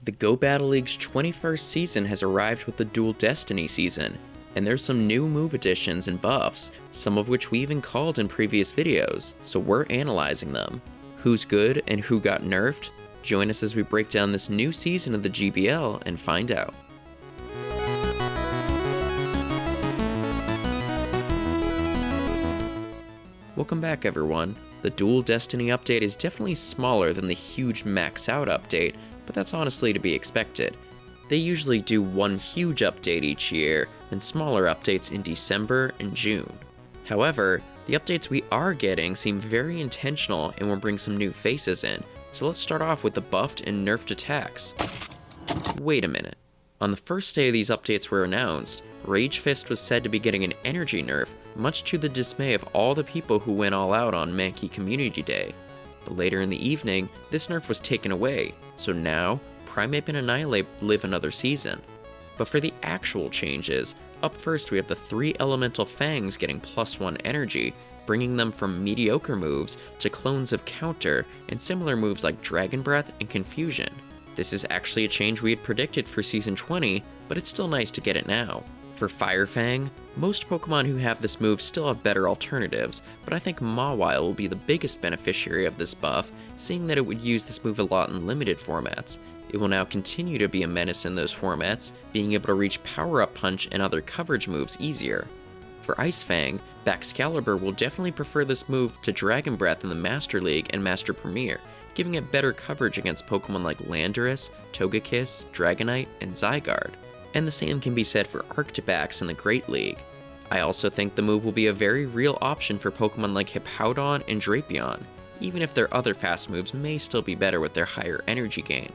The Go Battle League's 21st season has arrived with the Dual Destiny season, and there's some new move additions and buffs, some of which we even called in previous videos, so we're analyzing them. Who's good and who got nerfed? Join us as we break down this new season of the GBL and find out. Welcome back everyone. The Dual Destiny update is definitely smaller than the huge Max Out update, but that's honestly to be expected. They usually do one huge update each year, and smaller updates in December and June. However, the updates we are getting seem very intentional and will bring some new faces in, so let's start off with the buffed and nerfed attacks. Wait a minute. On the first day these updates were announced, Rage Fist was said to be getting an energy nerf, much to the dismay of all the people who went all out on Mankey Community Day. But later in the evening, this nerf was taken away, so now, Primeape and Annihilate live another season. But for the actual changes, up first we have the 3 Elemental Fangs getting +1 energy, bringing them from mediocre moves to clones of Counter and similar moves like Dragon Breath and Confusion. This is actually a change we had predicted for Season 20, but it's still nice to get it now. For Fire Fang, most Pokemon who have this move still have better alternatives, but I think Mawile will be the biggest beneficiary of this buff, seeing that it would use this move a lot in limited formats. It will now continue to be a menace in those formats, being able to reach Power Up Punch and other coverage moves easier. For Ice Fang, Baxcalibur will definitely prefer this move to Dragon Breath in the Master League and Master Premier, giving it better coverage against Pokemon like Landorus, Togekiss, Dragonite, and Zygarde. And the same can be said for Arctibax in the Great League. I also think the move will be a very real option for Pokemon like Hippowdon and Drapion, even if their other fast moves may still be better with their higher energy gain.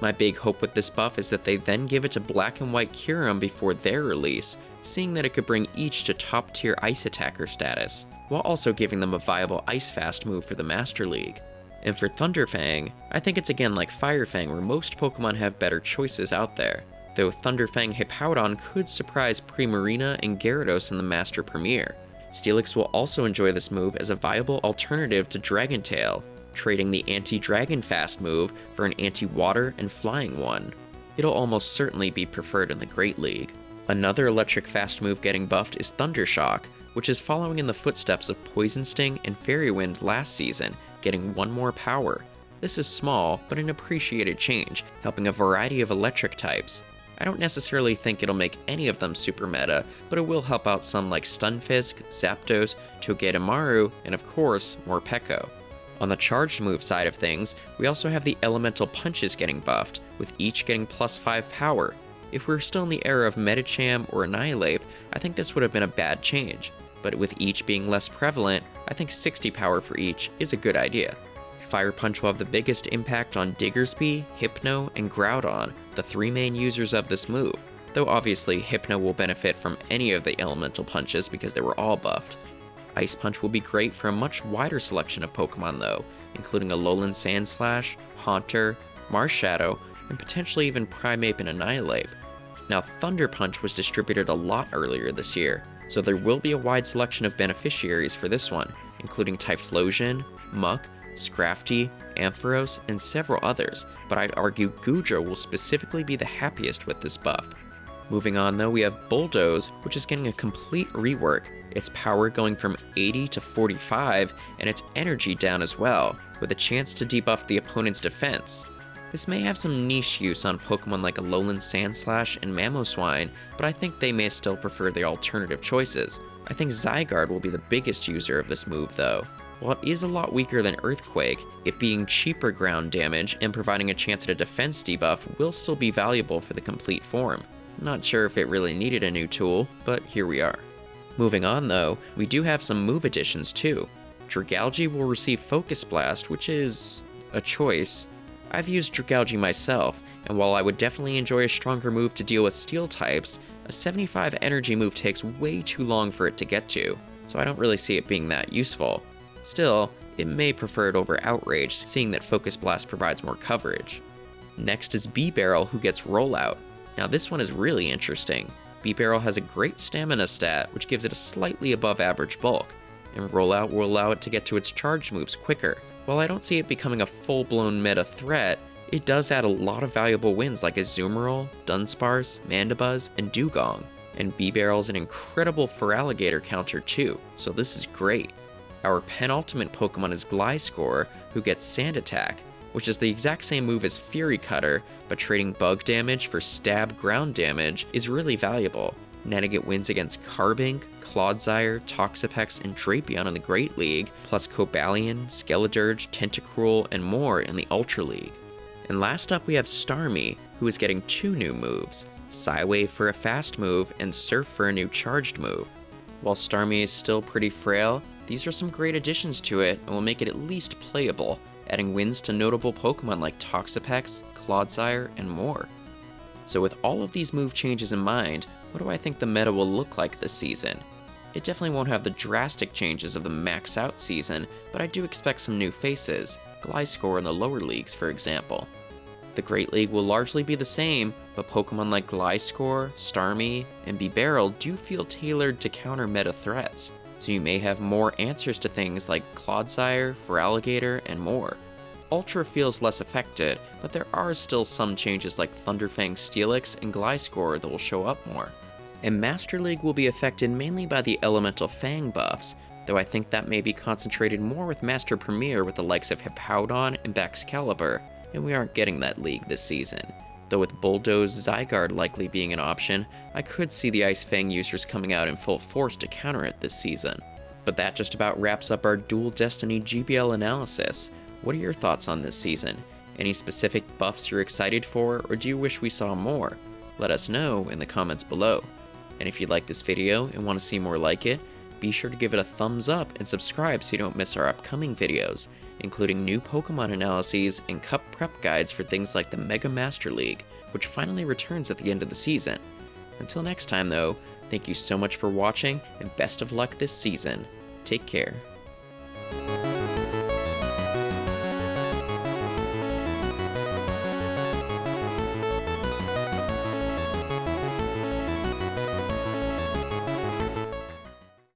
My big hope with this buff is that they then give it to Black and White Kyurem before their release, seeing that it could bring each to top tier ice attacker status, while also giving them a viable ice fast move for the Master League. And for Thunderfang, I think it's again like Firefang where most Pokemon have better choices out there, though Thunderfang Hippowdon could surprise Primarina and Gyarados in the Master Premier. Steelix will also enjoy this move as a viable alternative to Dragon Tail, trading the anti-Dragon fast move for an anti-water and flying one. It'll almost certainly be preferred in the Great League. Another electric fast move getting buffed is Thundershock, which is following in the footsteps of Poison Sting and Fairy Wind last season, getting 1 more power. This is small, but an appreciated change, helping a variety of electric types. I don't necessarily think it'll make any of them super meta, but it will help out some like Stunfisk, Zapdos, Togedemaru, and of course, Morpeko. On the charged move side of things, we also have the Elemental Punches getting buffed, with each getting +5 power. If we're still in the era of Medicham or Annihilate, I think this would have been a bad change, but with each being less prevalent, I think 60 power for each is a good idea. Fire Punch will have the biggest impact on Diggersby, Hypno, and Groudon, the 3 main users of this move, though obviously Hypno will benefit from any of the Elemental Punches because they were all buffed. Ice Punch will be great for a much wider selection of Pokemon though, including Alolan Sandslash, Haunter, Marshadow, and potentially even Primeape and Annihilate. Now Thunder Punch was distributed a lot earlier this year, so there will be a wide selection of beneficiaries for this one, including Typhlosion, Muck, Scrafty, Ampharos, and several others, but I'd argue Goodra will specifically be the happiest with this buff. Moving on though, we have Bulldoze, which is getting a complete rework, its power going from 80 to 45, and its energy down as well, with a chance to debuff the opponent's defense. This may have some niche use on Pokemon like Alolan Sandslash and Mamoswine, but I think they may still prefer the alternative choices. I think Zygarde will be the biggest user of this move though. While it is a lot weaker than Earthquake, it being cheaper ground damage and providing a chance at a defense debuff will still be valuable for the complete form. Not sure if it really needed a new tool, but here we are. Moving on though, we do have some move additions too. Dragalge will receive Focus Blast, which is a choice. I've used Dragalge myself, and while I would definitely enjoy a stronger move to deal with steel types, a 75 energy move takes way too long for it to get to, so I don't really see it being that useful. Still, it may prefer it over Outrage, seeing that Focus Blast provides more coverage. Next is BIBAREL, who gets Rollout. Now this one is really interesting. BIBAREL has a great stamina stat, which gives it a slightly above average bulk, and Rollout will allow it to get to its charged moves quicker. While I don't see it becoming a full-blown meta threat, It does add a lot of valuable wins like Azumarill, Dunsparce, Mandibuzz, and Dugong. And BIBAREL's an incredible Feraligatr counter too, so this is great. Our penultimate Pokemon is Gliscor, who gets Sand Attack, which is the exact same move as Fury Cutter, but trading bug damage for stab ground damage is really valuable. Netting it wins against Carbink, Clodsire, Toxapex, and Drapion in the Great League, plus Cobalion, Skeledirge, Tentacruel, and more in the Ultra League. And last up we have Starmie, who is getting 2 new moves, Psywave for a fast move, and Surf for a new charged move. While Starmie is still pretty frail, these are some great additions to it and will make it at least playable, adding wins to notable Pokemon like Toxapex, Clodsire, and more. So with all of these move changes in mind, what do I think the meta will look like this season? It definitely won't have the drastic changes of the max out season, but I do expect some new faces, Gliscor in the lower leagues for example. The Great League will largely be the same, but Pokemon like Gliscor, Starmie, and BIBAREL do feel tailored to counter meta threats, so you may have more answers to things like Clodsire, Feraligatr, and more. Ultra feels less affected, but there are still some changes like Thunderfang Steelix and Gliscor that will show up more. And Master League will be affected mainly by the Elemental Fang buffs, though I think that may be concentrated more with Master Premier with the likes of Hippowdon and Baxcalibur, and we aren't getting that league this season. Though with Bulldoze Zygarde likely being an option, I could see the Ice Fang users coming out in full force to counter it this season. But that just about wraps up our Dual Destiny GBL analysis. What are your thoughts on this season? Any specific buffs you're excited for, or do you wish we saw more? Let us know in the comments below. And if you like this video and want to see more like it, be sure to give it a thumbs up and subscribe so you don't miss our upcoming videos, including new Pokemon analyses and cup prep guides for things like the Mega Master League, which finally returns at the end of the season. Until next time though, thank you so much for watching and best of luck this season. Take care.